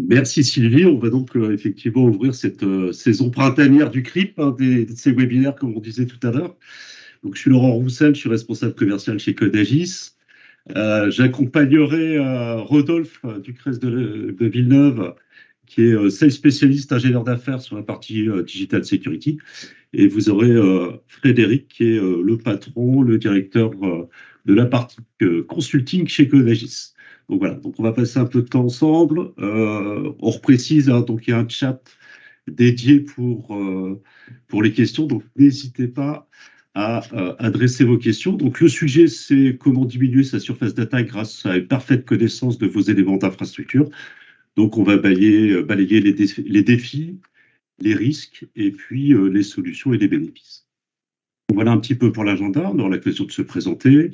Merci Sylvie. On va donc effectivement ouvrir cette saison printanière du CRIP, de ces webinaires comme on disait tout à l'heure. Donc je suis Laurent Roussel, je suis responsable commercial chez Codagis. J'accompagnerai Rodolphe du CRES de Villeneuve, qui est sales spécialiste ingénieur d'affaires sur la partie digital security. Et vous aurez Frédéric, qui est le patron, le directeur de la partie consulting chez Codagis. Donc voilà, donc on va passer un peu de temps ensemble. On reprécise, hein, donc il y a un chat dédié pour les questions, donc n'hésitez pas à adresser vos questions. Donc le sujet, c'est comment diminuer sa surface d'attaque grâce à une parfaite connaissance de vos éléments d'infrastructure. Donc on va balayer les défis, les risques et puis les solutions et les bénéfices. Voilà un petit peu pour l'agenda. On aura l'occasion de se présenter,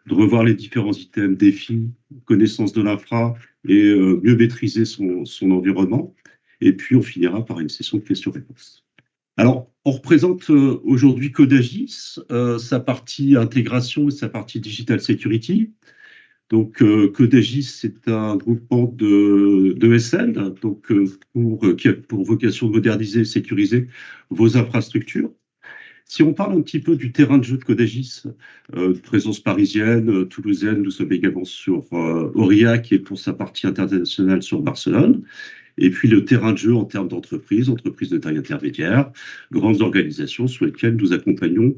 de revoir les différents items, défis, connaissance de l'infra et mieux maîtriser son environnement. Et puis on finira par une session de questions-réponses. Alors, on représente aujourd'hui Codagis, sa partie intégration et sa partie digital security. Donc, Codagis, c'est un groupement de SN, donc, qui a pour vocation de moderniser et sécuriser vos infrastructures. Si on parle un petit peu du terrain de jeu de Codagis, présence parisienne, toulousaine, nous sommes également sur Aurillac et pour sa partie internationale sur Barcelone. Et puis le terrain de jeu en termes d'entreprise, entreprises de taille intermédiaire, grandes organisations sur lesquelles nous accompagnons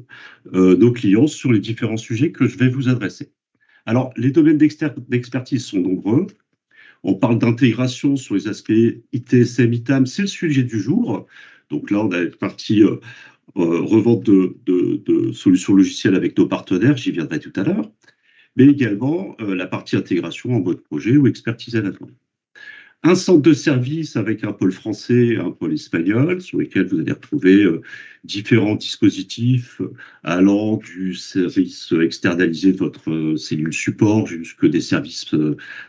nos clients sur les différents sujets que je vais vous adresser. Alors, les domaines d'expertise sont nombreux. On parle d'intégration sur les aspects ITSM, ITAM, c'est le sujet du jour. Donc là, on a une partie revente de solutions logicielles avec nos partenaires, j'y viendrai tout à l'heure, mais également la partie intégration en mode projet ou expertise à la demande. Un centre de service avec un pôle français et un pôle espagnol, sur lesquels vous allez retrouver différents dispositifs allant du service externalisé de votre cellule support jusque des services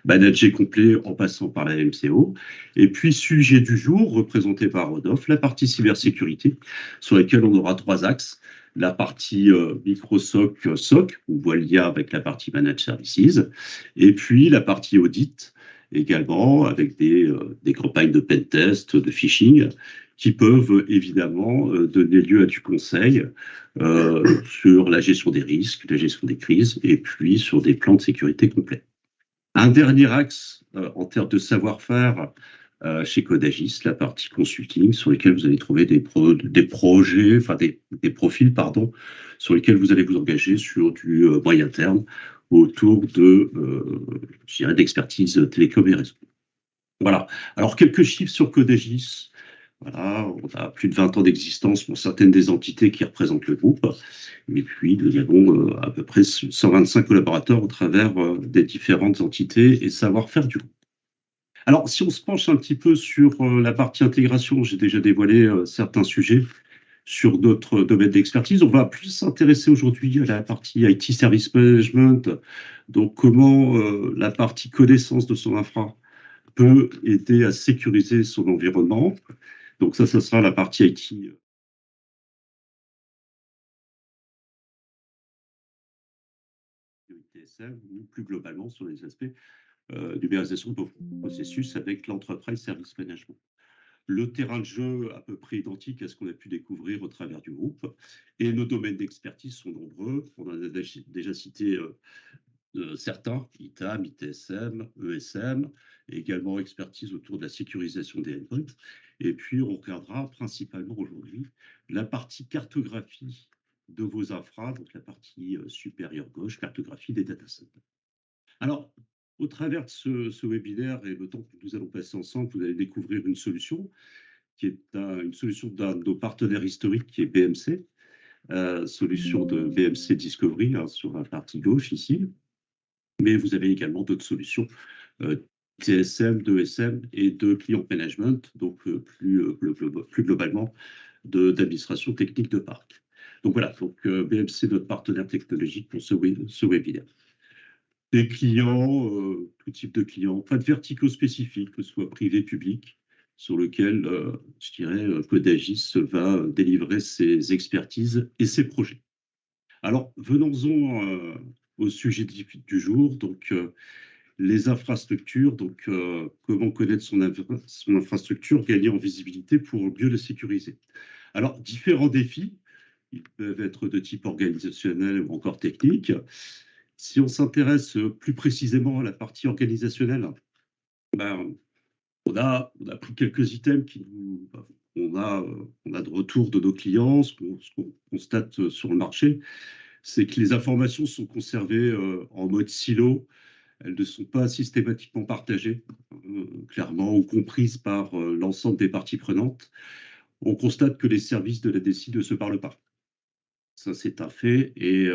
managés complets en passant par la MCO. Et puis, sujet du jour, représenté par Rodolphe, la partie cybersécurité, sur laquelle on aura trois axes. La partie microSOC, SOC, on voit le lien avec la partie Managed Services, et puis la partie audit, également avec des campagnes de pentest, de phishing, qui peuvent évidemment donner lieu à du conseil sur la gestion des risques, la gestion des crises, et puis sur des plans de sécurité complets. Un dernier axe en termes de savoir-faire chez Codagis, la partie consulting, sur lesquels vous allez trouver des projets, enfin des profils, pardon, sur lesquels vous allez vous engager sur du moyen terme, autour de, je dirais, d'expertise télécom et réseau. Voilà. Alors, quelques chiffres sur Codagis. Voilà, on a plus de 20 ans d'existence pour certaines des entités qui représentent le groupe. Et puis, nous avons à peu près 125 collaborateurs au travers des différentes entités et savoir-faire du groupe. Alors, si on se penche un petit peu sur la partie intégration, j'ai déjà dévoilé certains sujets sur d'autres domaines d'expertise. On va plus s'intéresser aujourd'hui à la partie IT Service Management, donc comment la partie connaissance de son infra peut aider à sécuriser son environnement. Donc ça sera la partie IT. ITSM, ou plus globalement sur les aspects d'ubérisation de processus avec l'Enterprise Service Management. Le terrain de jeu à peu près identique à ce qu'on a pu découvrir au travers du groupe. Et nos domaines d'expertise sont nombreux. On en a déjà cité certains, ITAM, ITSM, ESM, et également expertise autour de la sécurisation des endpoints. Et puis, on regardera principalement aujourd'hui la partie cartographie de vos infras, donc la partie supérieure gauche, cartographie des datacenters. Alors, au travers de ce webinaire et le temps que nous allons passer ensemble, vous allez découvrir une solution qui est une solution d'un de nos partenaires historiques qui est BMC, solution de BMC Discovery hein, sur la partie gauche ici. Mais vous avez également d'autres solutions TSM, d'ESM et de client management, donc plus globalement d'administration technique de parc. Donc voilà, donc, BMC, notre partenaire technologique pour ce webinaire. Des clients, tout type de clients, pas de verticaux spécifiques, que ce soit privé, public, sur lequel, je dirais, Codagis va délivrer ses expertises et ses projets. Alors, venons-en au sujet du jour. Donc, les infrastructures, donc comment connaître son infrastructure, gagner en visibilité pour mieux le sécuriser. Alors, différents défis, ils peuvent être de type organisationnel ou encore technique. Si on s'intéresse plus précisément à la partie organisationnelle, ben, on a pris quelques items on a de retour de nos clients, ce qu'on constate sur le marché, c'est que les informations sont conservées en mode silo. Elles ne sont pas systématiquement partagées, clairement, ou comprises par l'ensemble des parties prenantes. On constate que les services de la DSI ne se parlent pas. Ça, c'est un fait. Et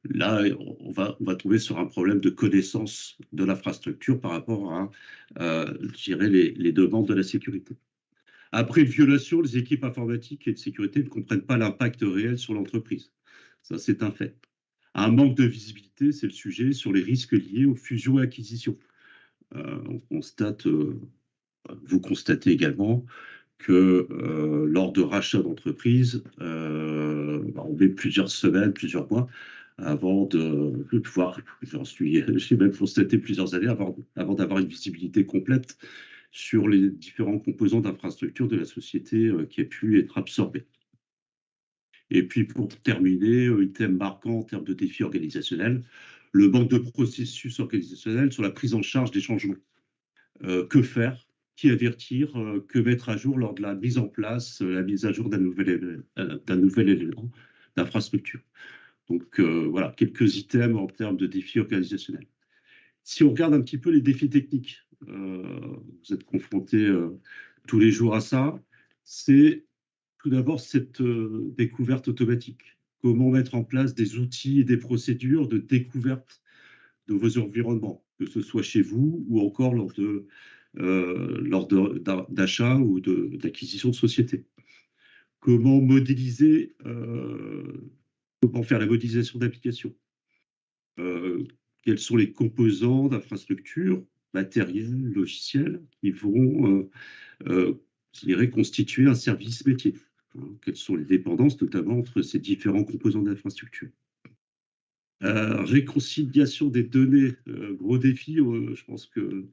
là, on va tomber sur un problème de connaissance de l'infrastructure par rapport à, je dirais, les demandes de la sécurité. Après une violation, les équipes informatiques et de sécurité ne comprennent pas l'impact réel sur l'entreprise. Ça, c'est un fait. Un manque de visibilité, c'est le sujet sur les risques liés aux fusions et acquisitions. Vous constatez également que lors de rachats d'entreprises, on met plusieurs semaines, plusieurs mois avant de pouvoir, j'ai même constaté plusieurs années avant d'avoir une visibilité complète sur les différents composants d'infrastructure de la société qui a pu être absorbée. Et puis pour terminer, un thème marquant en termes de défis organisationnels, le manque de processus organisationnel sur la prise en charge des changements. Que faire? Qui avertir? Que mettre à jour lors de la mise en place, la mise à jour d'un nouvel élément d'infrastructure? Donc voilà, quelques items en termes de défis organisationnels. Si on regarde un petit peu les défis techniques, vous êtes confrontés tous les jours à ça, c'est tout d'abord cette découverte automatique. Comment mettre en place des outils et des procédures de découverte de vos environnements, que ce soit chez vous ou encore lors d'achat ou d'acquisition de société. Comment modéliser, comment faire la modélisation d'applications. Quels sont les composants d'infrastructure, matériels, logiciels, qui vont, je dirais, constituer un service métier. Quelles sont les dépendances, notamment entre ces différents composants d'infrastructure. Réconciliation des données, gros défi, je pense que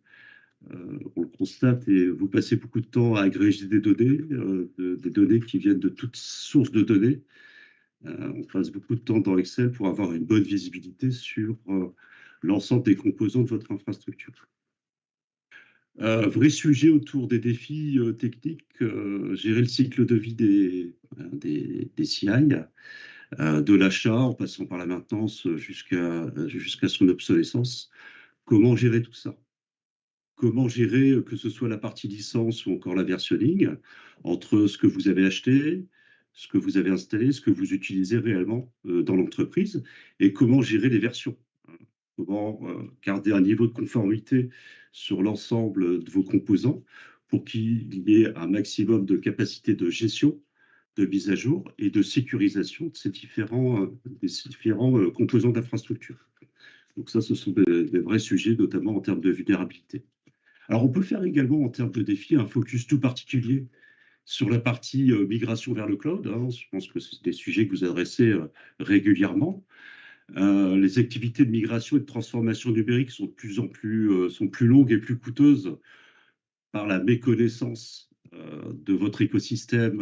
on le constate et vous passez beaucoup de temps à agréger des données qui viennent de toutes sources de données. On passe beaucoup de temps dans Excel pour avoir une bonne visibilité sur l'ensemble des composants de votre infrastructure. Vrai sujet autour des défis techniques, gérer le cycle de vie des CI, de l'achat en passant par la maintenance jusqu'à son obsolescence. Comment gérer tout ça? Comment gérer, que ce soit la partie licence ou encore la versionning, entre ce que vous avez acheté, ce que vous avez installé, ce que vous utilisez réellement dans l'entreprise, et comment gérer les versions. Comment garder un niveau de conformité sur l'ensemble de vos composants pour qu'il y ait un maximum de capacité de gestion, de mise à jour et de sécurisation de ces différents composants d'infrastructure. Donc ça, ce sont des vrais sujets, notamment en termes de vulnérabilité. Alors, on peut faire également, en termes de défis, un focus tout particulier sur la partie migration vers le cloud. Je pense que c'est des sujets que vous adressez régulièrement. Les activités de migration et de transformation numérique sont de plus en plus, sont plus longues et plus coûteuses par la méconnaissance de votre écosystème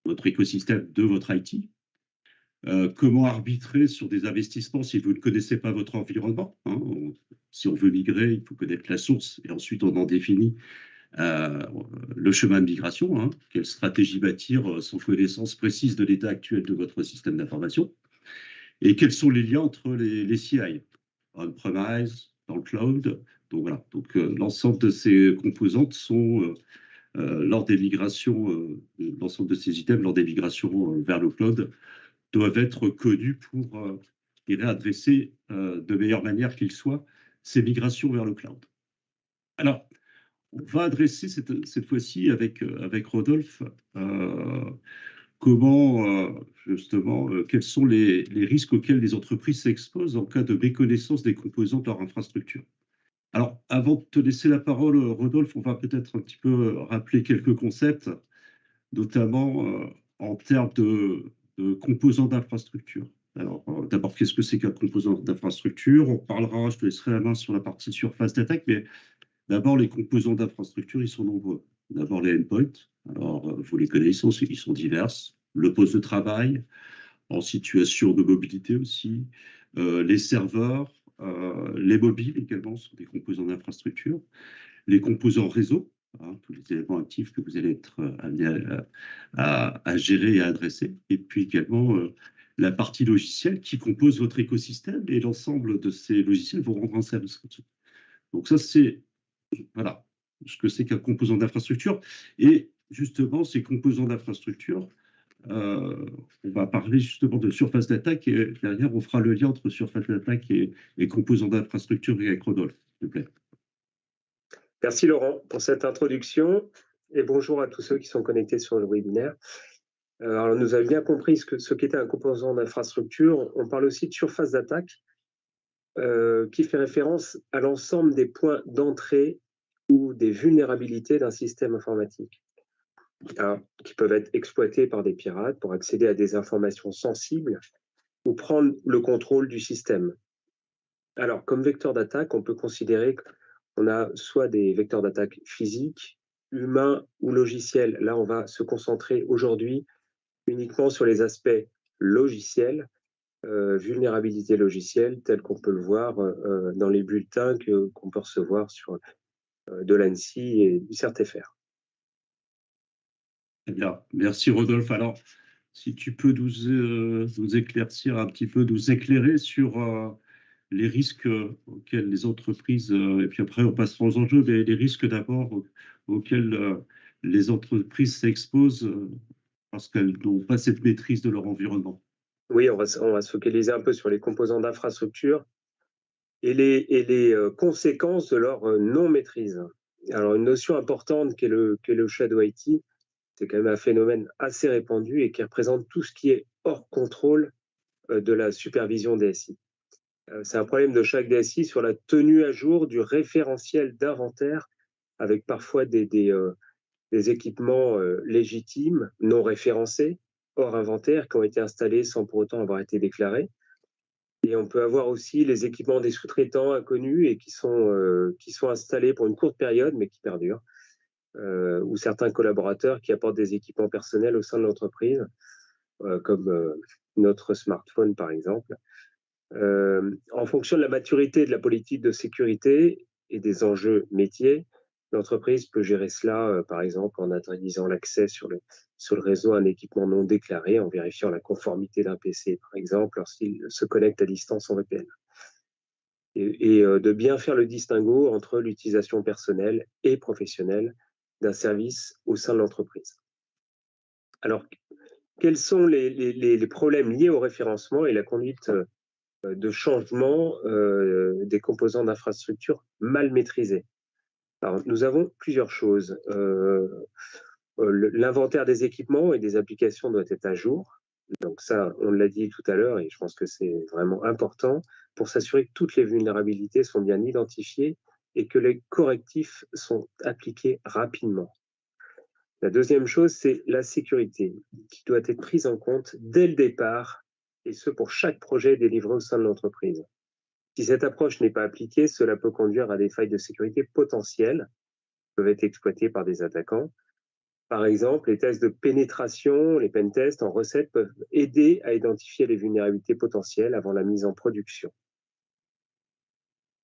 de votre IT. Comment arbitrer sur des investissements si vous ne connaissez pas votre environnement, si on veut migrer, il faut connaître la source et ensuite on en définit le chemin de migration. Quelle stratégie bâtir sans connaissance précise de l'état actuel de votre système d'information? Et quels sont les liens entre les CI, on-premise, dans le cloud? Donc voilà, l'ensemble de ces composantes sont, lors des migrations, l'ensemble de ces items, lors des migrations vers le cloud, doivent être connus pour adresser de meilleure manière qu'il soit ces migrations vers le cloud. Alors, on va adresser cette fois-ci avec Rodolphe justement, quels sont les risques auxquels les entreprises s'exposent en cas de méconnaissance des composants de leur infrastructure. Alors, avant de te laisser la parole, Rodolphe, on va peut-être un petit peu rappeler quelques concepts, notamment en termes de composants d'infrastructure. Alors, d'abord, qu'est-ce que c'est qu'un composant d'infrastructure? On parlera, je te laisserai la main sur la partie surface d'attaque, mais d'abord, les composants d'infrastructure, ils sont nombreux. D'abord, les endpoints. Alors, vous les connaissez, ils sont divers. Le poste de travail, en situation de mobilité aussi. Les serveurs, les mobiles également sont des composants d'infrastructure. Les composants réseau, hein, tous les éléments actifs que vous allez être amené à gérer et à adresser. Et puis également la partie logicielle qui compose votre écosystème et l'ensemble de ces logiciels vont rendre un service. Donc ça, c'est voilà, ce que c'est qu'un composant d'infrastructure. Et justement, ces composants d'infrastructure, on va parler justement de surface d'attaque et derrière, on fera le lien entre surface d'attaque et composants d'infrastructure avec Rodolphe, s'il te plaît. Merci Laurent pour cette introduction et bonjour à tous ceux qui sont connectés sur le webinaire. Alors nous avons bien compris ce qu'était un composant d'infrastructure. On parle aussi de surface d'attaque qui fait référence à l'ensemble des points d'entrée ou des vulnérabilités d'un système informatique, alors, qui peuvent être exploités par des pirates pour accéder à des informations sensibles ou prendre le contrôle du système. Alors comme vecteur d'attaque, on peut considérer qu'on a soit des vecteurs d'attaque physiques, humains ou logiciels. Là, on va se concentrer aujourd'hui uniquement sur les aspects logiciels, vulnérabilité logicielle, tel qu'on peut le voir dans les bulletins qu'on peut recevoir de l'ANSSI et du CERTFR. Très bien. Merci Rodolphe. Alors, si tu peux nous éclaircir un petit peu, nous éclairer sur les risques auxquels les entreprises, et puis après on passera aux enjeux, mais les risques d'abord auxquels les entreprises s'exposent parce qu'elles n'ont pas cette maîtrise de leur environnement. Oui, on va se focaliser un peu sur les composants d'infrastructure et les conséquences de leur non-maîtrise. Alors, une notion importante qu'est le Shadow IT, c'est quand même un phénomène assez répandu et qui représente tout ce qui est hors contrôle de la supervision DSI. C'est un problème de chaque DSI sur la tenue à jour du référentiel d'inventaire avec parfois des équipements légitimes, non référencés, hors inventaire, qui ont été installés sans pour autant avoir été déclarés. Et on peut avoir aussi les équipements des sous-traitants inconnus et qui sont installés pour une courte période, mais qui perdurent, ou certains collaborateurs qui apportent des équipements personnels au sein de l'entreprise, comme notre smartphone par exemple. En fonction de la maturité de la politique de sécurité et des enjeux métiers, l'entreprise peut gérer cela, par exemple, en interdisant l'accès sur le réseau à un équipement non déclaré, en vérifiant la conformité d'un PC, par exemple, lorsqu'il se connecte à distance en VPN. Et de bien faire le distinguo entre l'utilisation personnelle et professionnelle d'un service au sein de l'entreprise. Alors, quels sont les problèmes liés au référencement et la conduite de changement des composants d'infrastructure mal maîtrisés? Alors, nous avons plusieurs choses. L'inventaire des équipements et des applications doit être à jour. Donc ça, on l'a dit tout à l'heure et je pense que c'est vraiment important pour s'assurer que toutes les vulnérabilités sont bien identifiées et que les correctifs sont appliqués rapidement. La deuxième chose, c'est la sécurité qui doit être prise en compte dès le départ et ce pour chaque projet délivré au sein de l'entreprise. Si cette approche n'est pas appliquée, cela peut conduire à des failles de sécurité potentielles qui peuvent être exploitées par des attaquants. Par exemple, les tests de pénétration, les pentests en recette peuvent aider à identifier les vulnérabilités potentielles avant la mise en production.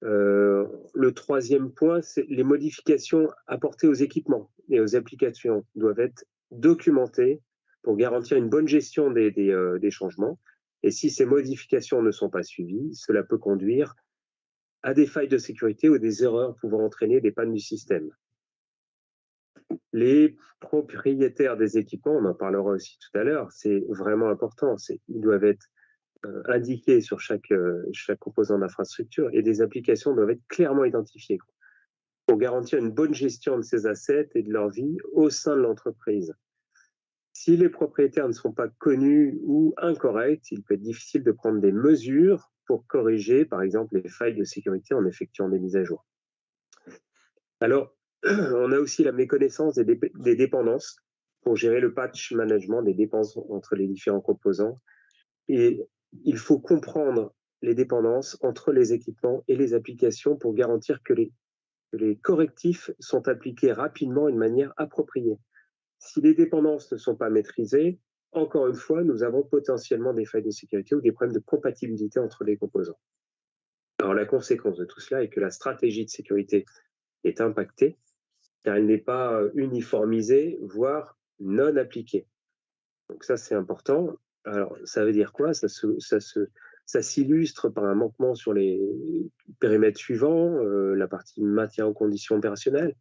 Le troisième point, c'est les modifications apportées aux équipements et aux applications doivent être documentées pour garantir une bonne gestion des changements. Et si ces modifications ne sont pas suivies, cela peut conduire à des failles de sécurité ou des erreurs pouvant entraîner des pannes du système. Les propriétaires des équipements, on en parlera aussi tout à l'heure, c'est vraiment important. Ils doivent être indiqués sur chaque composant d'infrastructure et des applications doivent être clairement identifiées pour garantir une bonne gestion de ces assets et de leur vie au sein de l'entreprise. Si les propriétaires ne sont pas connus ou incorrects, il peut être difficile de prendre des mesures pour corriger, par exemple, les failles de sécurité en effectuant des mises à jour. Alors, on a aussi la méconnaissance des dépendances pour gérer le patch management des dépenses entre les différents composants et il faut comprendre les dépendances entre les équipements et les applications pour garantir que les correctifs sont appliqués rapidement et de manière appropriée. Si les dépendances ne sont pas maîtrisées, encore une fois, nous avons potentiellement des failles de sécurité ou des problèmes de compatibilité entre les composants. Alors la conséquence de tout cela est que la stratégie de sécurité est impactée car elle n'est pas uniformisée, voire non appliquée. Donc ça, c'est important. Alors, ça veut dire quoi? Ça s'illustre par un manquement sur les périmètres suivants, la partie maintien en condition opérationnelle,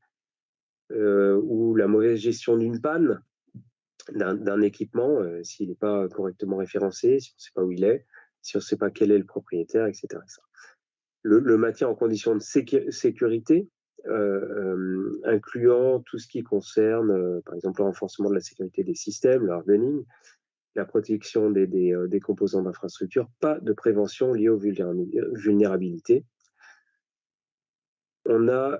ou la mauvaise gestion d'une panne d'un équipement, s'il n'est pas correctement référencé, si on ne sait pas où il est, si on ne sait pas quel est le propriétaire, etc. Le maintien en condition de sécurité, incluant tout ce qui concerne, par exemple, le renforcement de la sécurité des systèmes, le hardening, la protection des composants d'infrastructure, pas de prévention liée aux vulnérabilités. On a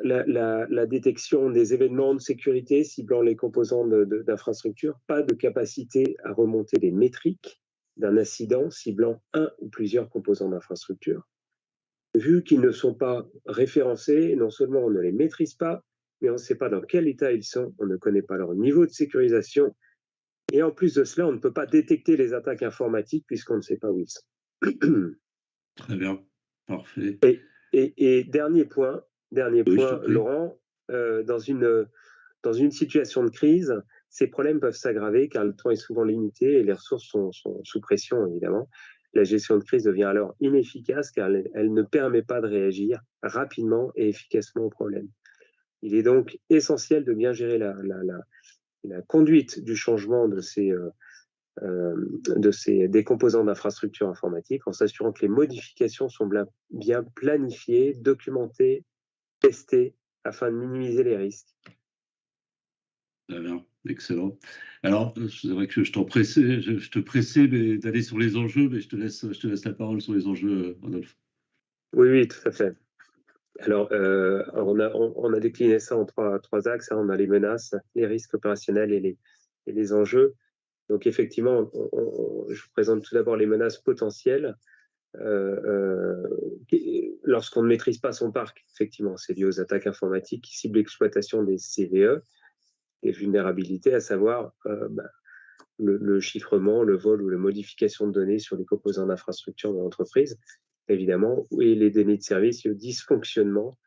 la détection des événements de sécurité ciblant les composants d'infrastructure, pas de capacité à remonter des métriques d'un incident ciblant un ou plusieurs composants d'infrastructure. Vu qu'ils ne sont pas référencés, non seulement on ne les maîtrise pas, mais on ne sait pas dans quel état ils sont, on ne connaît pas leur niveau de sécurisation, et en plus de cela, on ne peut pas détecter les attaques informatiques puisqu'on ne sait pas où ils sont. Très bien, parfait. Et dernier point, Laurent, dans une situation de crise, ces problèmes peuvent s'aggraver car le temps est souvent limité et les ressources sont sous pression, évidemment. La gestion de crise devient alors inefficace car elle ne permet pas de réagir rapidement et efficacement aux problèmes. Il est donc essentiel de bien gérer la conduite du changement des composants d'infrastructure informatique en s'assurant que les modifications sont bien planifiées, documentées, testées afin de minimiser les risques. Très bien, excellent. Alors, c'est vrai que je te pressais d'aller sur les enjeux, mais je te laisse la parole sur les enjeux, Rodolphe. Oui, tout à fait. Alors, on a décliné ça en trois axes. On a les menaces, les risques opérationnels et les enjeux. Donc, effectivement, je vous présente tout d'abord les menaces potentielles. Lorsqu'on ne maîtrise pas son parc, effectivement, c'est lié aux attaques informatiques qui ciblent l'exploitation des CVE, des vulnérabilités, à savoir le chiffrement, le vol ou la modification de données sur les composants d'infrastructure de l'entreprise, évidemment, et les données de service, le dysfonctionnement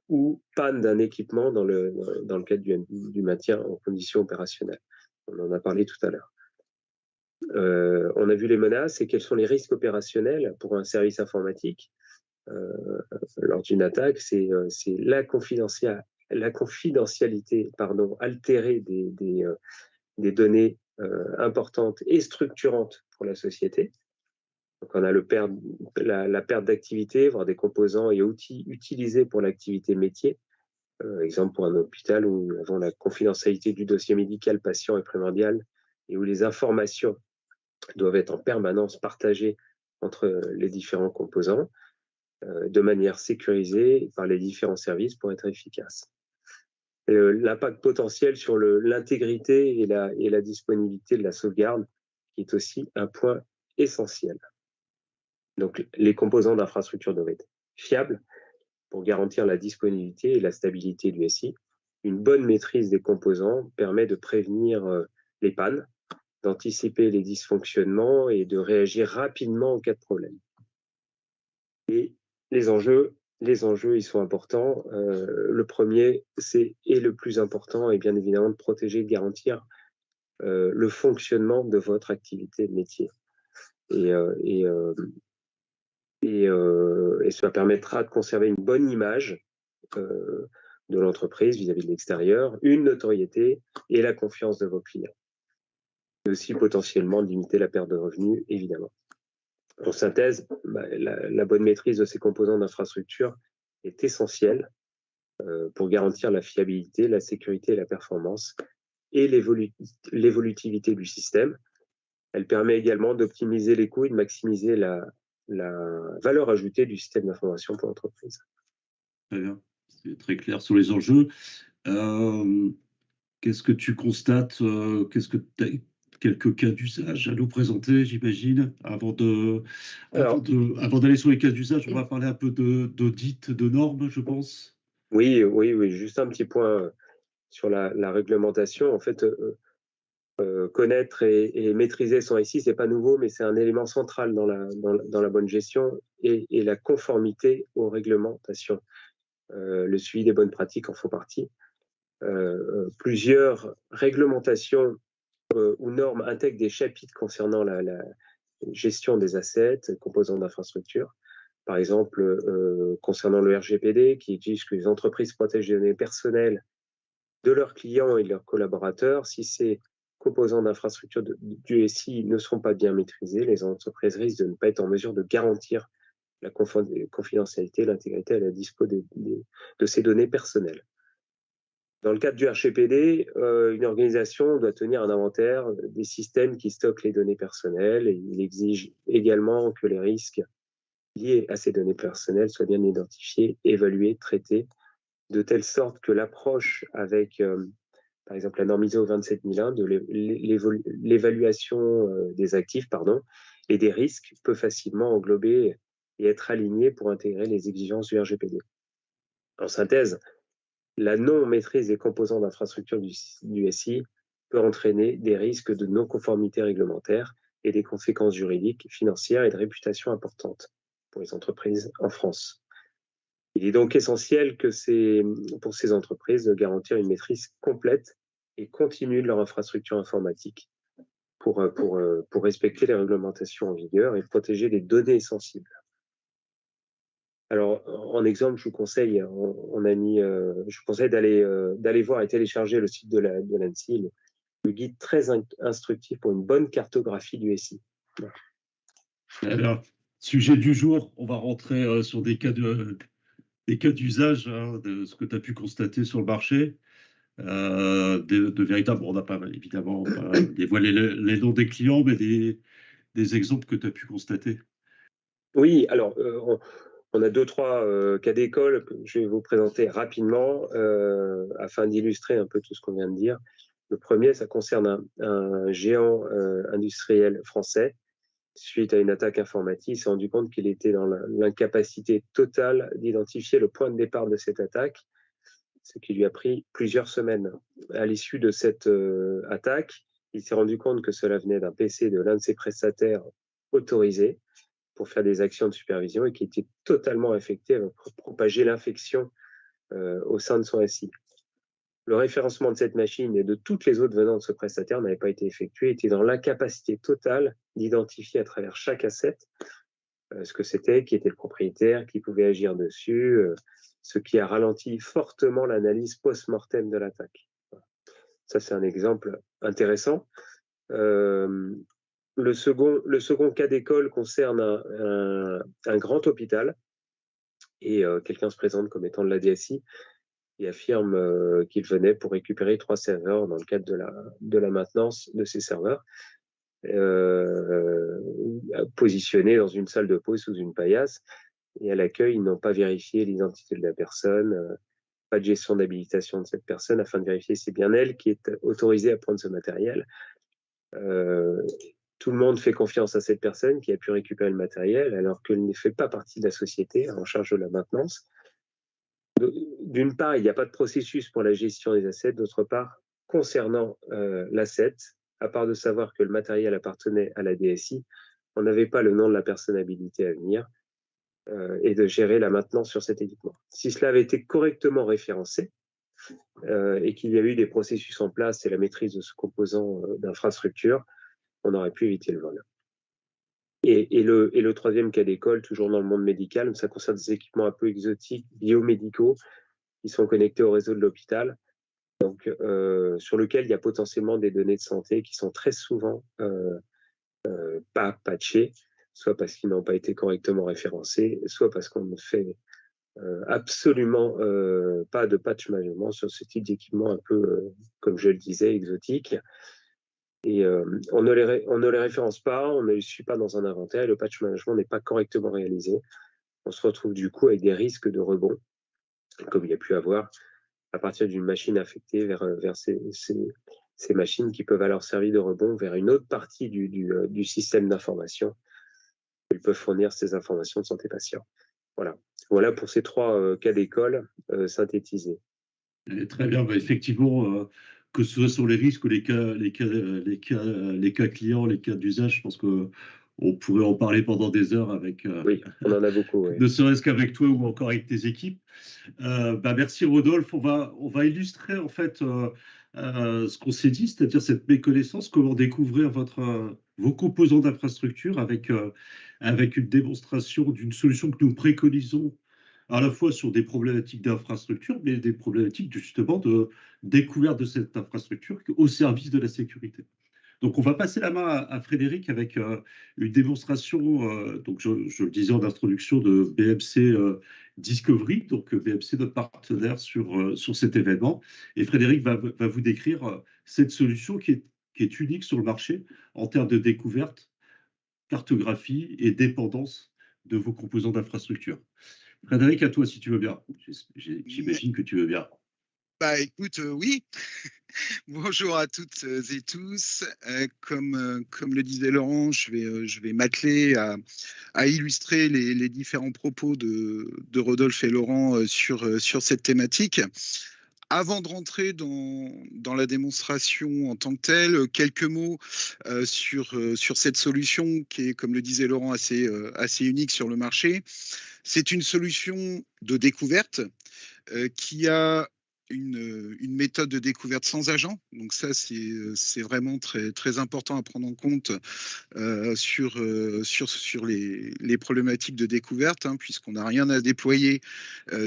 ou panne d'un équipement dans le cadre du maintien en condition opérationnelle. On en a parlé tout à l'heure. On a vu les menaces et quels sont les risques opérationnels pour un service informatique lors d'une attaque. C'est la confidentialité altérée des données importantes et structurantes pour la société. Donc on a la perte d'activité, voire des composants et outils utilisés pour l'activité métier. Exemple pour un hôpital où nous avons la confidentialité du dossier médical patient est primordiale et où les informations doivent être en permanence partagées entre les différents composants de manière sécurisée par les différents services pour être efficaces. L'impact potentiel sur l'intégrité et la disponibilité de la sauvegarde, qui est aussi un point essentiel. Donc, les composants d'infrastructure doivent être fiables pour garantir la disponibilité et la stabilité du SI. Une bonne maîtrise des composants permet de prévenir les pannes, d'anticiper les dysfonctionnements et de réagir rapidement en cas de problème. Et les enjeux, ils sont importants. Le premier, et le plus important, est bien évidemment de protéger et de garantir le fonctionnement de votre activité de métier. Et cela permettra de conserver une bonne image de l'entreprise vis-à-vis de l'extérieur, une notoriété et la confiance de vos clients. Et aussi potentiellement limiter la perte de revenus, évidemment. En synthèse, la bonne maîtrise de ces composants d'infrastructure est essentielle pour garantir la fiabilité, la sécurité et la performance et l'évolutivité du système. Elle permet également d'optimiser les coûts et de maximiser la valeur ajoutée du système d'information pour l'entreprise. Très bien, c'est très clair sur les enjeux. Qu'est-ce que tu constates quelques cas d'usage à nous présenter, j'imagine. Alors, Avant d'aller sur les cas d'usage, on va parler un peu d'audit, de normes, je pense. oui, oui, oui, juste un petit point sur la réglementation. En fait, connaître et maîtriser son SI, c'est pas nouveau, mais c'est un élément central dans la bonne gestion et la conformité aux réglementations. Le suivi des bonnes pratiques en font partie. Plusieurs réglementations ou normes intègrent des chapitres concernant la gestion des assets, composants d'infrastructure. Par exemple, concernant le RGPD, qui exige que les entreprises protègent les données personnelles de leurs clients et de leurs collaborateurs. Si ces composants d'infrastructure du SI ne sont pas bien maîtrisés, les entreprises risquent de ne pas être en mesure de garantir la confidentialité, l'intégrité et la dispo de ces données personnelles. Dans le cadre du RGPD, une organisation doit tenir un inventaire des systèmes qui stockent les données personnelles et il exige également que les risques liés à ces données personnelles soient bien identifiés, évalués, traités, de telle sorte que l'approche avec, par exemple, la norme ISO 27001 de l'évaluation des actifs et des risques peut facilement englober et être alignée pour intégrer les exigences du RGPD. En synthèse, la non-maîtrise des composants d'infrastructure du SI peut entraîner des risques de non-conformité réglementaire et des conséquences juridiques, financières et de réputation importantes pour les entreprises en France. Il est donc essentiel pour ces entreprises de garantir une maîtrise complète et continue de leur infrastructure informatique pour respecter les réglementations en vigueur et protéger les données sensibles. Alors, en exemple, je vous conseille, je vous conseille d'aller voir et télécharger le site de l'ANSSI, le guide très instructif pour une bonne cartographie du SI. Alors, sujet du jour, on va rentrer sur des cas d'usage, hein, de ce que tu as pu constater sur le marché. De véritables, on n'a pas évidemment pas dévoilé les noms des clients, mais des exemples que tu as pu constater. Oui, alors, on a 2-3 cas d'école que je vais vous présenter rapidement afin d'illustrer un peu tout ce qu'on vient de dire. Le premier, ça concerne un géant industriel français. Suite à une attaque informatique, il s'est rendu compte qu'il était dans l'incapacité totale d'identifier le point de départ de cette attaque, ce qui lui a pris plusieurs semaines. À l'issue de cette attaque, il s'est rendu compte que cela venait d'un PC de l'un de ses prestataires autorisés pour faire des actions de supervision et qui était totalement affecté à propager l'infection au sein de son SI. Le référencement de cette machine et de toutes les autres venant de ce prestataire n'avait pas été effectué, était dans l'incapacité totale d'identifier à travers chaque asset ce que c'était, qui était le propriétaire, qui pouvait agir dessus, ce qui a ralenti fortement l'analyse post-mortem de l'attaque. Ça, c'est un exemple intéressant. Le second cas d'école concerne un grand hôpital et quelqu'un se présente comme étant de la DSI et affirme qu'il venait pour récupérer 3 serveurs dans le cadre de la maintenance de ces serveurs, positionnés dans une salle de pause sous une paillasse. Et à l'accueil, ils n'ont pas vérifié l'identité de la personne, pas de gestion d'habilitation de cette personne afin de vérifier si c'est bien elle qui est autorisée à prendre ce matériel. Tout le monde fait confiance à cette personne qui a pu récupérer le matériel alors qu'elle ne fait pas partie de la société en charge de la maintenance. D'une part, il n'y a pas de processus pour la gestion des assets. D'autre part, concernant l'asset, à part de savoir que le matériel appartenait à la DSI, on n'avait pas le nom de la personne habilitée à venir et de gérer la maintenance sur cet équipement. Si cela avait été correctement référencé et qu'il y a eu des processus en place et la maîtrise de ce composant d'infrastructure, on aurait pu éviter le vol. Et le troisième cas d'école, toujours dans le monde médical, ça concerne des équipements un peu exotiques, biomédicaux, qui sont connectés au réseau de l'hôpital, donc sur lequel il y a potentiellement des données de santé qui sont très souvent pas patchées, soit parce qu'ils n'ont pas été correctement référencés, soit parce qu'on ne fait absolument pas de patch management sur ce type d'équipement un peu, comme je le disais, exotique. Et on ne les référence pas, on ne les suit pas dans un inventaire, et le patch management n'est pas correctement réalisé. On se retrouve du coup avec des risques de rebond, comme il y a pu avoir à partir d'une machine affectée vers ces machines qui peuvent alors servir de rebond vers une autre partie du système d'information. Ils peuvent fournir ces informations de santé patient. Voilà pour ces 3 cas d'école synthétisés. Très bien, bah, effectivement, que ce soit sur les risques ou les cas clients, les cas d'usage, je pense qu'on pourrait en parler pendant des heures avec, Oui, on en a beaucoup, oui. ne serait-ce qu'avec toi ou encore avec tes équipes. Bah, merci Rodolphe. On va illustrer en fait ce qu'on s'est dit, c'est-à-dire cette méconnaissance, comment découvrir vos composants d'infrastructure avec une démonstration d'une solution que nous préconisons à la fois sur des problématiques d'infrastructure, mais des problématiques justement de découverte de cette infrastructure au service de la sécurité. Donc, on va passer la main à Frédéric avec une démonstration, donc je le disais en introduction, de BMC Discovery, donc BMC, notre partenaire sur cet événement. Et Frédéric va vous décrire cette solution qui est unique sur le marché en termes de découverte, cartographie et dépendance de vos composants d'infrastructure. Frédéric, à toi, si tu veux bien. J'imagine que tu veux bien. Bah écoute, oui. Bonjour à toutes et tous. Comme le disait Laurent, je vais m'atteler à illustrer les différents propos de Rodolphe et Laurent sur cette thématique. Avant de rentrer dans la démonstration en tant que telle, quelques mots sur cette solution qui est, comme le disait Laurent, assez unique sur le marché. C'est une solution de découverte qui a une méthode de découverte sans agent. Donc ça, c'est vraiment très, très important à prendre en compte sur les problématiques de découverte, hein, puisqu'on n'a rien à déployer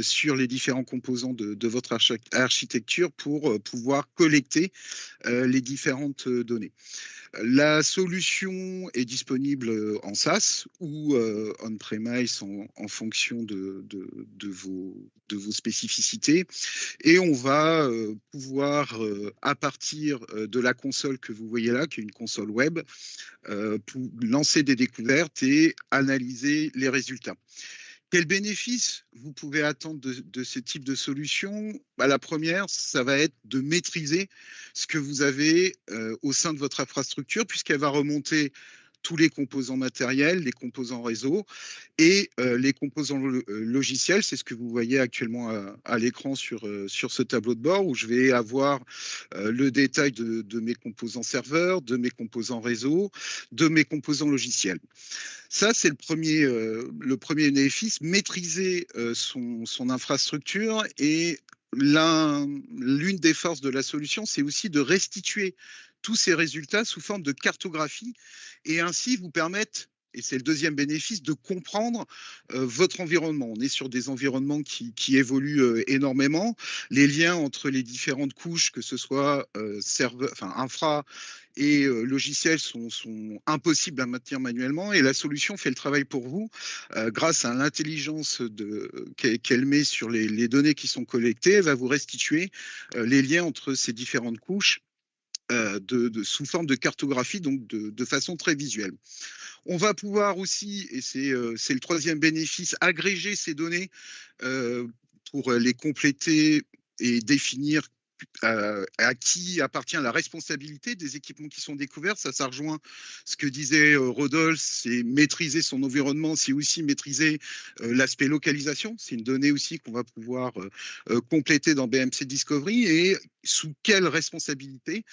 sur les différents composants de votre architecture pour pouvoir collecter les différentes données. La solution est disponible en SaaS ou on-premise en fonction de vos spécificités. Et on va pouvoir, à partir de la console que vous voyez là, qui est une console web, pour lancer des découvertes et analyser les résultats. Quels bénéfices vous pouvez attendre de ce type de solution? La première, ça va être de maîtriser ce que vous avez au sein de votre infrastructure, puisqu'elle va remonter tous les composants matériels, les composants réseau et les composants logiciels. C'est ce que vous voyez actuellement à l'écran sur ce tableau de bord, où je vais avoir le détail de mes composants serveurs, de mes composants réseau, de mes composants logiciels. Ça, c'est le premier bénéfice, maîtriser son infrastructure. Et l'une des forces de la solution, c'est aussi de restituer tous ces résultats sous forme de cartographie et ainsi vous permettre, et c'est le deuxième bénéfice, de comprendre votre environnement. On est sur des environnements qui évoluent énormément. Les liens entre les différentes couches, que ce soit infra et logiciels, sont impossibles à maintenir manuellement. Et la solution fait le travail pour vous grâce à l'intelligence qu'elle met sur les données qui sont collectées. Elle va vous restituer les liens entre ces différentes couches sous forme de cartographie, donc de façon très visuelle. On va pouvoir aussi, et c'est le troisième bénéfice, agréger ces données pour les compléter et définir à qui appartient la responsabilité des équipements qui sont découverts. Ça rejoint ce que disait Rodolphe, c'est maîtriser son environnement, c'est aussi maîtriser l'aspect localisation. C'est une donnée aussi qu'on va pouvoir compléter dans BMC Discovery. Et sous quelle responsabilité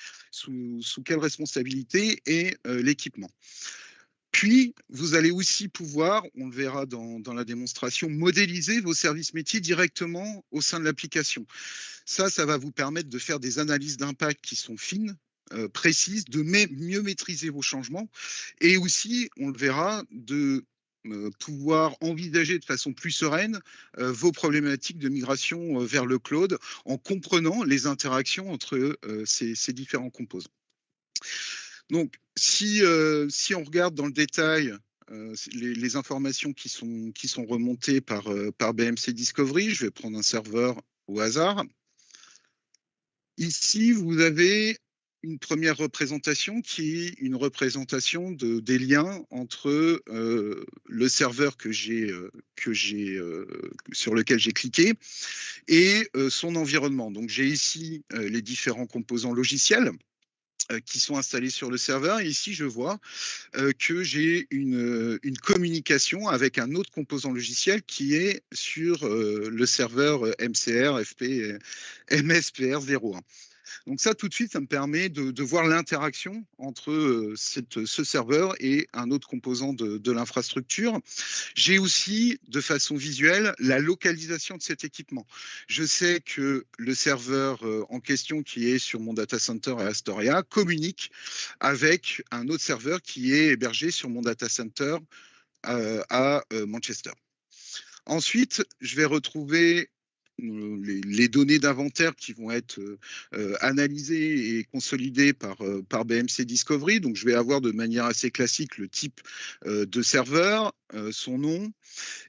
est l'équipement. Puis, vous allez aussi pouvoir, on le verra dans la démonstration, modéliser vos services métiers directement au sein de l'application. Ça va vous permettre de faire des analyses d'impact qui sont fines, précises, de mieux maîtriser vos changements et aussi, on le verra, de pouvoir envisager de façon plus sereine vos problématiques de migration vers le cloud en comprenant les interactions entre ces différents composants. Donc, si on regarde dans le détail les informations qui sont remontées par BMC Discovery, je vais prendre un serveur au hasard. Ici, vous avez une première représentation qui est une représentation des liens entre le serveur sur lequel j'ai cliqué et son environnement. Donc, j'ai ici les différents composants logiciels. qui sont installés sur le serveur. Et ici, je vois que j'ai une communication avec un autre composant logiciel qui est sur le serveur MCR FP MSPR01. Donc ça, tout de suite, ça me permet de voir l'interaction entre ce serveur et un autre composant de l'infrastructure. J'ai aussi, de façon visuelle, la localisation de cet équipement. Je sais que le serveur en question qui est sur mon data center à Astoria communique avec un autre serveur qui est hébergé sur mon data center à Manchester. Ensuite, je vais retrouver les données d'inventaire qui vont être analysées et consolidées par BMC Discovery. Donc, je vais avoir de manière assez classique le type de serveur, son nom.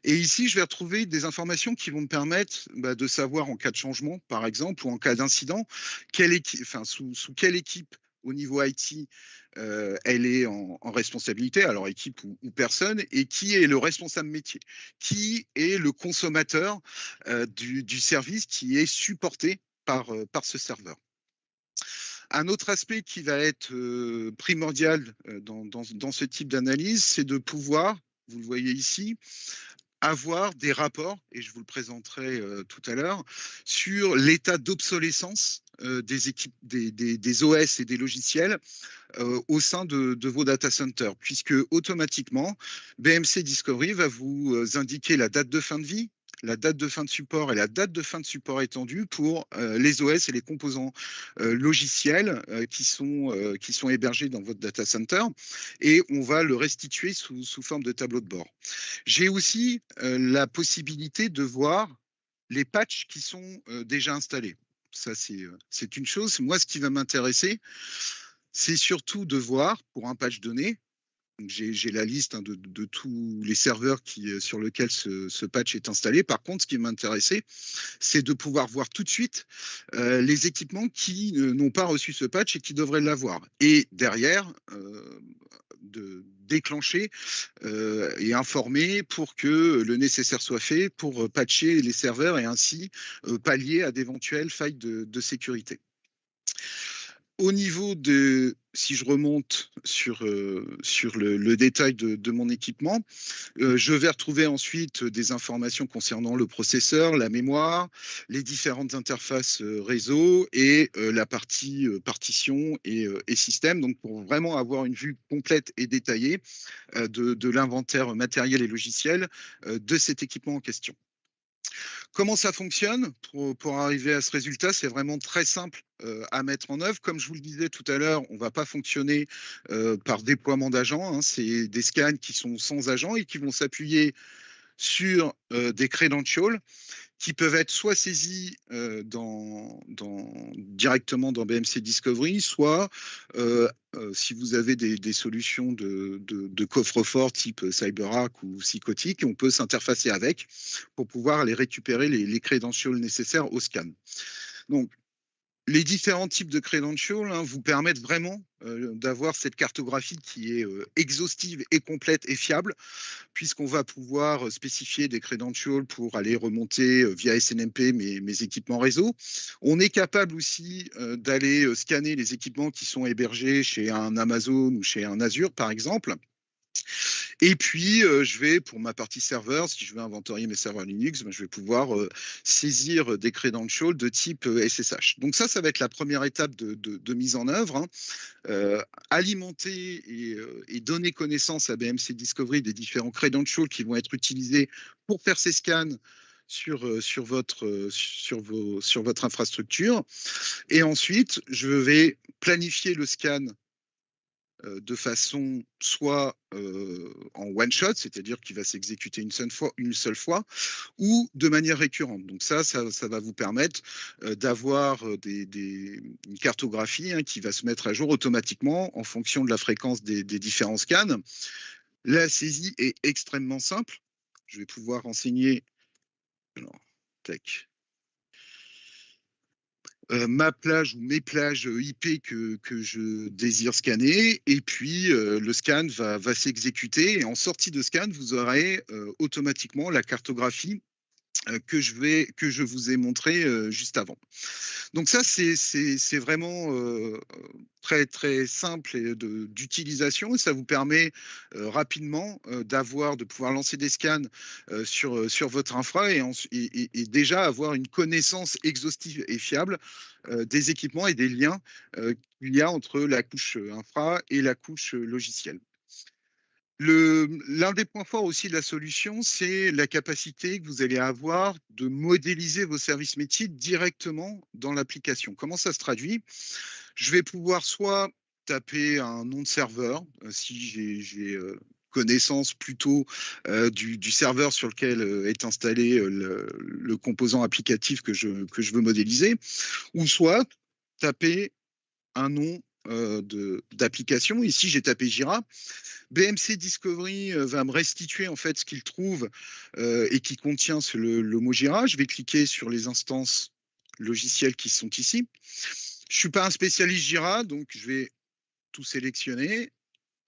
Et ici, je vais retrouver des informations qui vont me permettre de savoir en cas de changement, par exemple, ou en cas d'incident, sous quelle équipe au niveau IT, elle est en responsabilité, alors équipe ou personne, et qui est le responsable métier, qui est le consommateur du service qui est supporté par ce serveur. Un autre aspect qui va être primordial dans ce type d'analyse, c'est de pouvoir, vous le voyez ici, avoir des rapports, et je vous le présenterai tout à l'heure, sur l'état d'obsolescence des équipes, des OS et des logiciels au sein de vos data centers, puisque automatiquement, BMC Discovery va vous indiquer la date de fin de vie, la date de fin de support et la date de fin de support étendue pour les OS et les composants logiciels qui sont hébergés dans votre data center, et on va le restituer sous forme de tableau de bord. J'ai aussi la possibilité de voir les patchs qui sont déjà installés. Ça, c'est une chose. Moi, ce qui va m'intéresser, c'est surtout de voir, pour un patch donné, j'ai la liste de tous les serveurs sur lesquels ce patch est installé. Par contre, ce qui m'intéressait, c'est de pouvoir voir tout de suite les équipements qui n'ont pas reçu ce patch et qui devraient l'avoir. Et derrière, de déclencher et informer pour que le nécessaire soit fait pour patcher les serveurs et ainsi pallier à d'éventuelles failles de sécurité. Au niveau de, si je remonte sur le détail de mon équipement, je vais retrouver ensuite des informations concernant le processeur, la mémoire, les différentes interfaces réseau et la partie partition et système. Donc, pour vraiment avoir une vue complète et détaillée de l'inventaire matériel et logiciel de cet équipement en question. Comment ça fonctionne pour arriver à ce résultat? C'est vraiment très simple à mettre en œuvre. Comme je vous le disais tout à l'heure, on ne va pas fonctionner par déploiement d'agents. Hein. C'est des scans qui sont sans agents et qui vont s'appuyer sur des credentials qui peuvent être soit saisis directement dans BMC Discovery, soit si vous avez des solutions de coffre-fort type CyberArk ou Psychotic, on peut s'interfacer avec pour pouvoir aller récupérer les credentials nécessaires au scan. Donc, les différents types de credentials vous permettent vraiment d'avoir cette cartographie qui est exhaustive et complète et fiable, puisqu'on va pouvoir spécifier des credentials pour aller remonter via SNMP mes équipements réseau. On est capable aussi d'aller scanner les équipements qui sont hébergés chez un Amazon ou chez un Azure, par exemple. Et puis, je vais, pour ma partie serveur, si je veux inventorier mes serveurs Linux, je vais pouvoir saisir des credentials de type SSH. Donc ça va être la première étape de mise en œuvre. Alimenter et donner connaissance à BMC Discovery des différents credentials qui vont être utilisés pour faire ces scans sur votre infrastructure. Et ensuite, je vais planifier le scan de façon soit en one shot, c'est-à-dire qu'il va s'exécuter une seule fois, ou de manière récurrente. Donc ça va vous permettre d'avoir une cartographie qui va se mettre à jour automatiquement en fonction de la fréquence des différents scans. La saisie est extrêmement simple. Je vais pouvoir renseigner ma plage ou mes plages IP que je désire scanner, et puis le scan va s'exécuter, et en sortie de scan, vous aurez automatiquement la cartographie que je vous ai montré juste avant. Donc ça, c'est vraiment très, très simple d'utilisation, et ça vous permet rapidement de pouvoir lancer des scans sur votre infra et déjà avoir une connaissance exhaustive et fiable des équipements et des liens qu'il y a entre la couche infra et la couche logicielle. L'un des points forts aussi de la solution, c'est la capacité que vous allez avoir de modéliser vos services métiers directement dans l'application. Comment ça se traduit? Je vais pouvoir soit taper un nom de serveur, si j'ai connaissance plutôt du serveur sur lequel est installé le composant applicatif que je veux modéliser, ou soit taper un nom d'application. Ici, j'ai tapé Jira. BMC Discovery va me restituer en fait ce qu'il trouve et qui contient le mot Jira. Je vais cliquer sur les instances logicielles qui sont ici. Je ne suis pas un spécialiste Jira, donc je vais tout sélectionner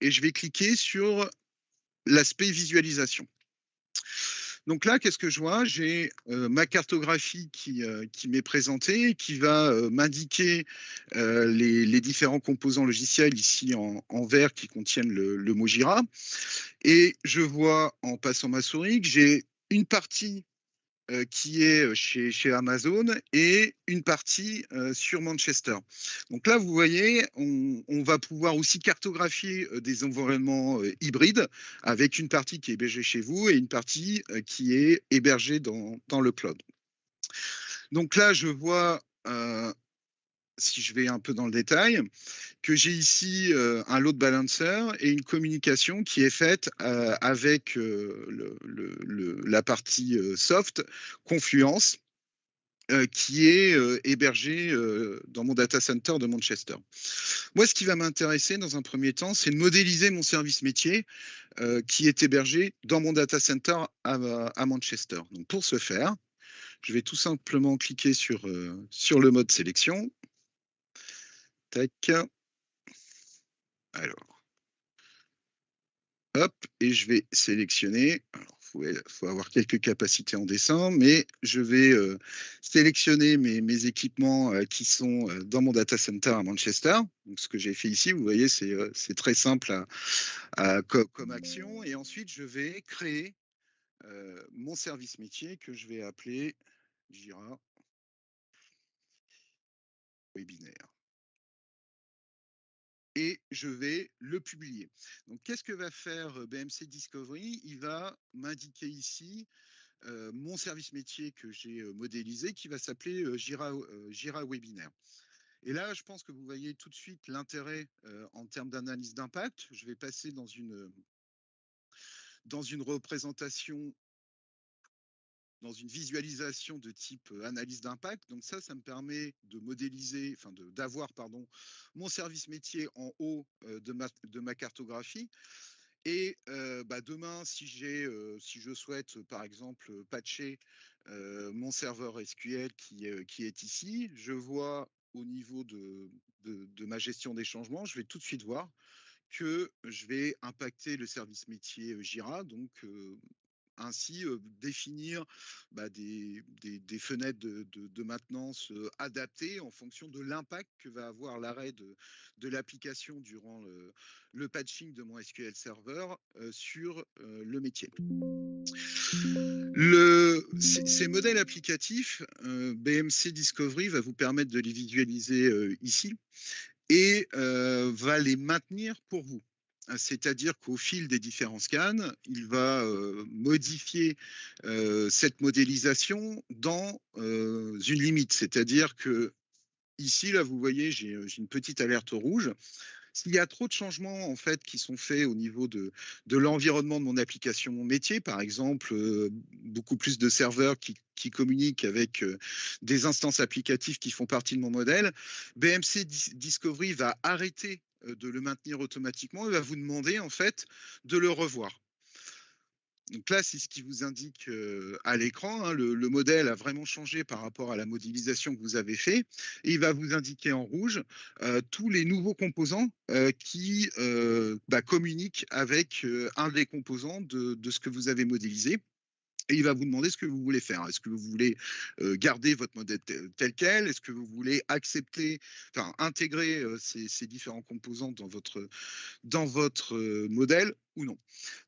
et je vais cliquer sur l'aspect visualisation. Donc là, qu'est-ce que je vois? J'ai ma cartographie qui m'est présentée, qui va m'indiquer les différents composants logiciels ici en vert qui contiennent le mot Jira. Et je vois en passant ma souris que j'ai une partie qui est chez Amazon et une partie sur Manchester. Donc là, vous voyez, on va pouvoir aussi cartographier des environnements hybrides avec une partie qui est hébergée chez vous et une partie qui est hébergée dans le cloud. Donc là, je vois, si je vais un peu dans le détail, que j'ai ici un load balancer et une communication qui est faite avec la partie soft, Confluence, qui est hébergée dans mon data center de Manchester. Moi, ce qui va m'intéresser dans un premier temps, c'est de modéliser mon service métier qui est hébergé dans mon data center à Manchester. Donc, pour ce faire, je vais tout simplement cliquer sur le mode sélection. Tac. Alors, hop, et je vais sélectionner. Alors, faut avoir quelques capacités en dessin, mais je vais sélectionner mes équipements qui sont dans mon data center à Manchester. Donc, ce que j'ai fait ici, vous voyez, c'est très simple comme action. Et ensuite, je vais créer mon service métier que je vais appeler Jira Webinaire. Et je vais le publier. Donc, qu'est-ce que va faire BMC Discovery? Il va m'indiquer ici mon service métier que j'ai modélisé qui va s'appeler Jira Webinaire. Et là, je pense que vous voyez tout de suite l'intérêt en termes d'analyse d'impact. Je vais passer dans une représentation, dans une visualisation de type analyse d'impact. Donc ça me permet de modéliser, enfin d'avoir mon service métier en haut de ma cartographie. Et demain, si je souhaite par exemple patcher mon serveur SQL qui est ici, je vois au niveau de ma gestion des changements, je vais tout de suite voir que je vais impacter le service métier Jira, donc ainsi définir des fenêtres de maintenance adaptées en fonction de l'impact que va avoir l'arrêt de l'application durant le patching de mon SQL Server sur le métier. Ces modèles applicatifs, BMC Discovery va vous permettre de les visualiser ici et va les maintenir pour vous. C'est-à-dire qu'au fil des différents scans, il va modifier cette modélisation dans une limite. C'est-à-dire que ici, là, vous voyez, j'ai une petite alerte rouge. S'il y a trop de changements en fait qui sont faits au niveau de l'environnement de mon application, mon métier, par exemple, beaucoup plus de serveurs qui communiquent avec des instances applicatives qui font partie de mon modèle, BMC Discovery va arrêter de le maintenir automatiquement et va vous demander en fait de le revoir. Donc là, c'est ce qui vous indique à l'écran. Hein, le modèle a vraiment changé par rapport à la modélisation que vous avez fait. Et il va vous indiquer en rouge tous les nouveaux composants qui communiquent avec un des composants de ce que vous avez modélisé. Et il va vous demander ce que vous voulez faire. Est-ce que vous voulez garder votre modèle tel quel? Est-ce que vous voulez accepter, enfin intégrer ces différents composants dans votre modèle ou non?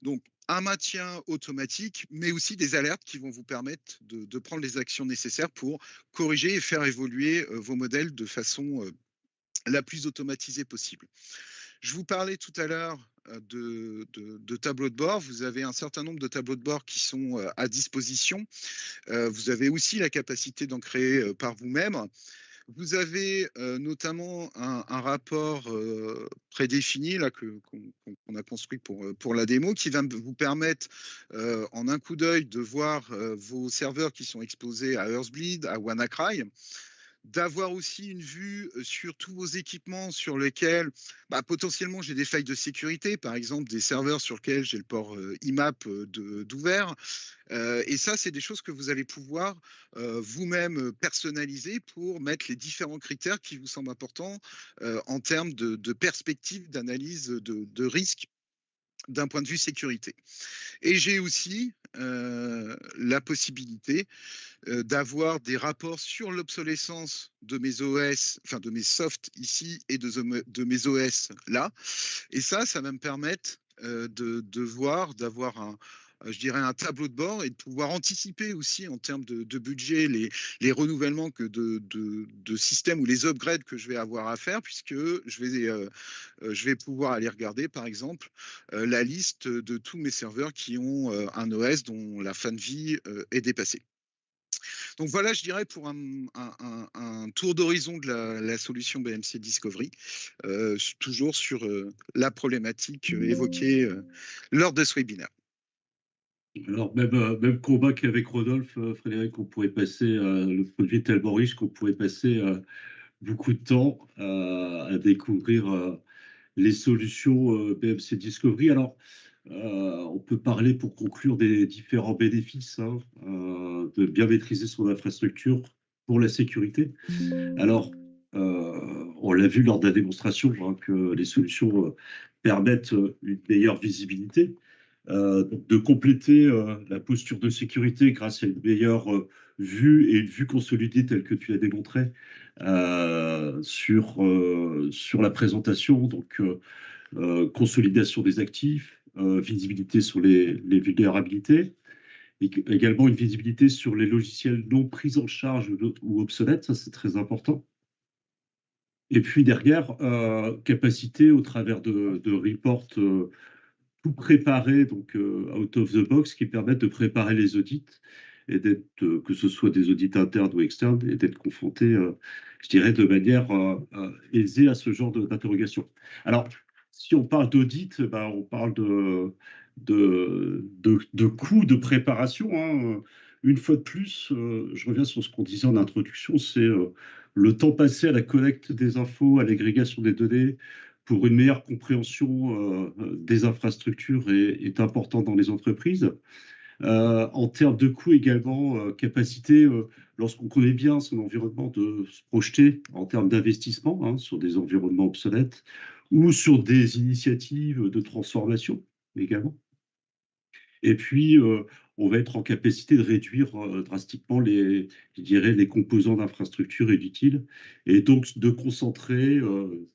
Donc, un maintien automatique, mais aussi des alertes qui vont vous permettre de prendre les actions nécessaires pour corriger et faire évoluer vos modèles de façon la plus automatisée possible. Je vous parlais tout à l'heure de tableaux de bord. Vous avez un certain nombre de tableaux de bord qui sont à disposition. Vous avez aussi la capacité d'en créer par vous-même. Vous avez notamment un rapport prédéfini là, qu'on a construit pour la démo qui va vous permettre en un coup d'œil de voir vos serveurs qui sont exposés à Earthbleed, à WannaCry, d'avoir aussi une vue sur tous vos équipements sur lesquels potentiellement j'ai des failles de sécurité, par exemple des serveurs sur lesquels j'ai le port IMAP d'ouvert. Et ça, c'est des choses que vous allez pouvoir vous-même personnaliser pour mettre les différents critères qui vous semblent importants en termes de perspective d'analyse de risque d'un point de vue sécurité. Et j'ai aussi la possibilité d'avoir des rapports sur l'obsolescence de mes OS, enfin de mes softs ici et de mes OS là. Et ça va me permettre d'avoir je dirais un tableau de bord et de pouvoir anticiper aussi en termes de budget les renouvellements de systèmes ou les upgrades que je vais avoir à faire, puisque je vais pouvoir aller regarder par exemple la liste de tous mes serveurs qui ont un OS dont la fin de vie est dépassée. Donc voilà, je dirais pour un tour d'horizon de la solution BMC Discovery, toujours sur la problématique évoquée lors de ce webinaire. Alors, même combat qu'avec Rodolphe, Frédéric, on pourrait passer, le produit est tellement riche qu'on pourrait passer beaucoup de temps à découvrir les solutions BMC Discovery. Alors, on peut parler pour conclure des différents bénéfices de bien maîtriser son infrastructure pour la sécurité. Alors, on l'a vu lors de la démonstration que les solutions permettent une meilleure visibilité. De compléter la posture de sécurité grâce à une meilleure vue et une vue consolidée telle que tu l'as démontré sur la présentation, donc consolidation des actifs, visibilité sur les vulnérabilités, et également une visibilité sur les logiciels non pris en charge ou obsolètes, ça c'est très important. Et puis derrière, capacité au travers de reports tout préparer, donc out of the box, qui permettent de préparer les audits et d'être, que ce soit des audits internes ou externes, et d'être confronté, je dirais, de manière aisée à ce genre d'interrogation. Alors, si on parle d'audit, on parle de coûts de préparation. Une fois de plus, je reviens sur ce qu'on disait en introduction, c'est le temps passé à la collecte des infos, à l'agrégation des données, pour une meilleure compréhension des infrastructures est important dans les entreprises. En termes de coûts également, capacité, lorsqu'on connaît bien son environnement, de se projeter en termes d'investissement sur des environnements obsolètes ou sur des initiatives de transformation également. Et puis, on va être en capacité de réduire drastiquement les composants d'infrastructure inutiles et donc de concentrer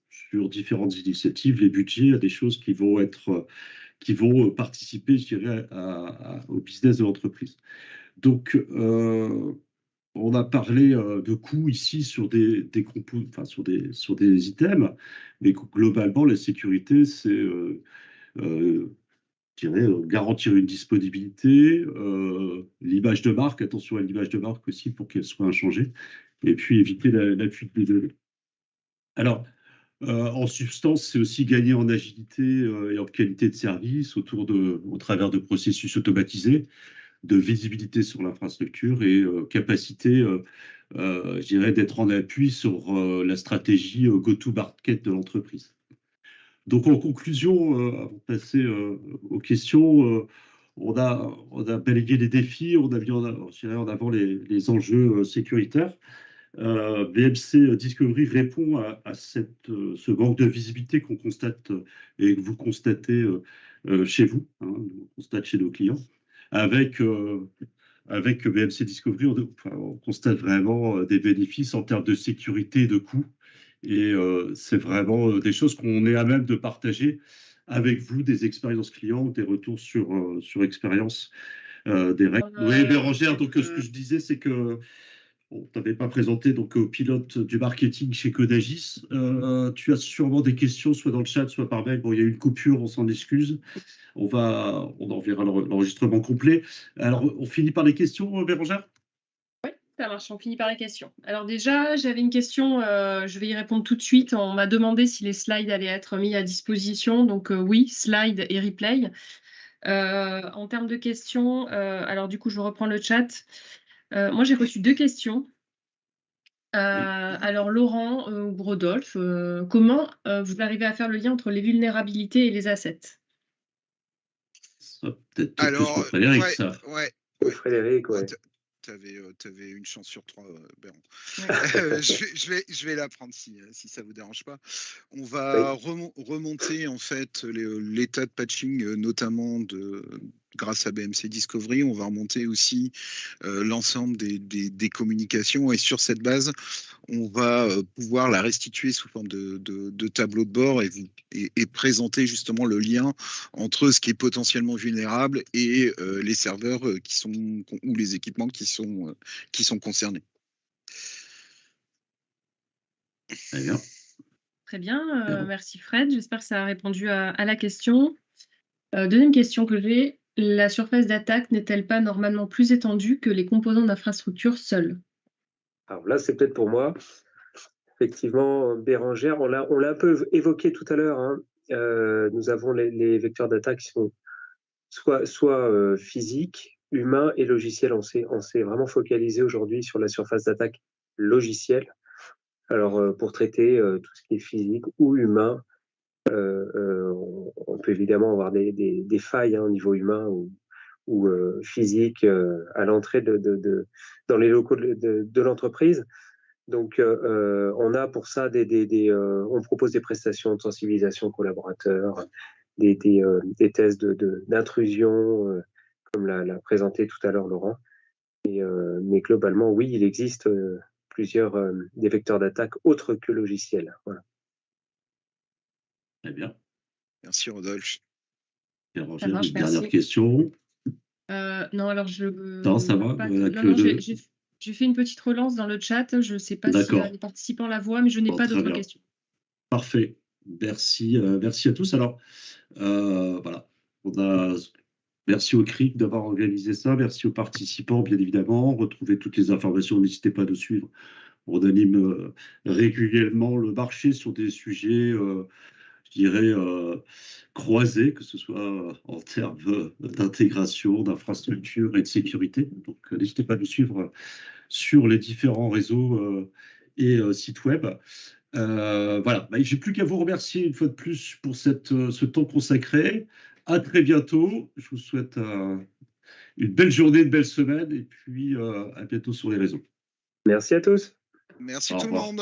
sur différentes initiatives les budgets à des choses qui vont participer, je dirais, au business de l'entreprise. Donc, on a parlé de coûts ici sur des items, mais globalement, la sécurité, c'est garantir une disponibilité, l'image de marque, attention à l'image de marque aussi pour qu'elle soit inchangée, et puis éviter la fuite des données. Alors, en substance, c'est aussi gagner en agilité et en qualité de service au travers de processus automatisés, de visibilité sur l'infrastructure et capacité, je dirais, d'être en appui sur la stratégie go-to-market de l'entreprise. Donc, en conclusion, avant de passer aux questions, on a balayé les défis, on a mis en avant les enjeux sécuritaires. BMC Discovery répond à ce manque de visibilité qu'on constate et que vous constatez chez vous, on constate chez nos clients, avec avec BMC Discovery, on constate vraiment des bénéfices en termes de sécurité et de coûts. Et c'est vraiment des choses qu'on est à même de partager avec vous, des expériences clients ou des retours sur expérience des règles. Oui, Bérangère, donc ce que je disais, c'est que on t'avait pas présenté donc au pilote du marketing chez Codagis. Tu as sûrement des questions, soit dans le chat, soit par mail. Bon, il y a eu une coupure, on s'en excuse. On enverra l'enregistrement complet. Alors, on finit par les questions, Bérangère? Oui, ça marche, on finit par les questions. Alors déjà, j'avais une question, je vais y répondre tout de suite. On m'a demandé si les slides allaient être mis à disposition. Donc oui, slides et replay. En termes de questions, alors du coup, je reprends le chat. Moi, j'ai reçu 2 questions. Alors, Laurent ou Rodolphe, comment vous arrivez à faire le lien entre les vulnérabilités et les assets? Ça peut-être plus pour Frédéric, ça. Ouais. Frédéric, ouais. Tu avais une chance sur 3, Béran. Ouais. je vais la prendre si ça vous dérange pas. On va remonter en fait l'état de patching, notamment grâce à BMC Discovery. On va remonter aussi l'ensemble des communications, et sur cette base, on va pouvoir la restituer sous forme de tableau de bord et présenter justement le lien entre ce qui est potentiellement vulnérable et les serveurs ou les équipements qui sont concernés. Très bien. Très bien, merci Fred. J'espère que ça a répondu à la question. Deuxième question que j'ai, la surface d'attaque n'est-elle pas normalement plus étendue que les composants d'infrastructure seuls? Alors là, c'est peut-être pour moi. Effectivement, Bérangère, on l'a un peu évoqué tout à l'heure. Hein. Nous avons les vecteurs d'attaque qui sont soit physiques, humains et logiciels. On s'est vraiment focalisé aujourd'hui sur la surface d'attaque logicielle. Alors, pour traiter tout ce qui est physique ou humain, on peut évidemment avoir des failles au niveau humain ou physique à l'entrée dans les locaux de l'entreprise. Donc, on a pour ça on propose des prestations de sensibilisation aux collaborateurs, des tests d'intrusion, comme l'a présenté tout à l'heure Laurent. Mais globalement, oui, il existe plusieurs des vecteurs d'attaque autres que logiciels. Voilà. Très bien. Merci Rodolphe. Bérangère, une dernière question. Non, alors Non, ça va. J'ai fait une petite relance dans le chat. Je ne sais pas si les participants la voient, mais je n'ai pas d'autres questions. Parfait. Merci à tous. Alors, voilà. Merci au CRIC d'avoir organisé ça. Merci aux participants, bien évidemment. Retrouvez toutes les informations. N'hésitez pas à nous suivre. On anime régulièrement le marché sur des sujets, je dirais, croisés, que ce soit en termes d'intégration, d'infrastructure et de sécurité. Donc, n'hésitez pas à nous suivre sur les différents réseaux et sites web. Voilà, j'ai plus qu'à vous remercier une fois de plus pour ce temps consacré. À très bientôt. Je vous souhaite une belle journée, une belle semaine, et puis à bientôt sur les réseaux. Merci à tous. Merci tout le monde.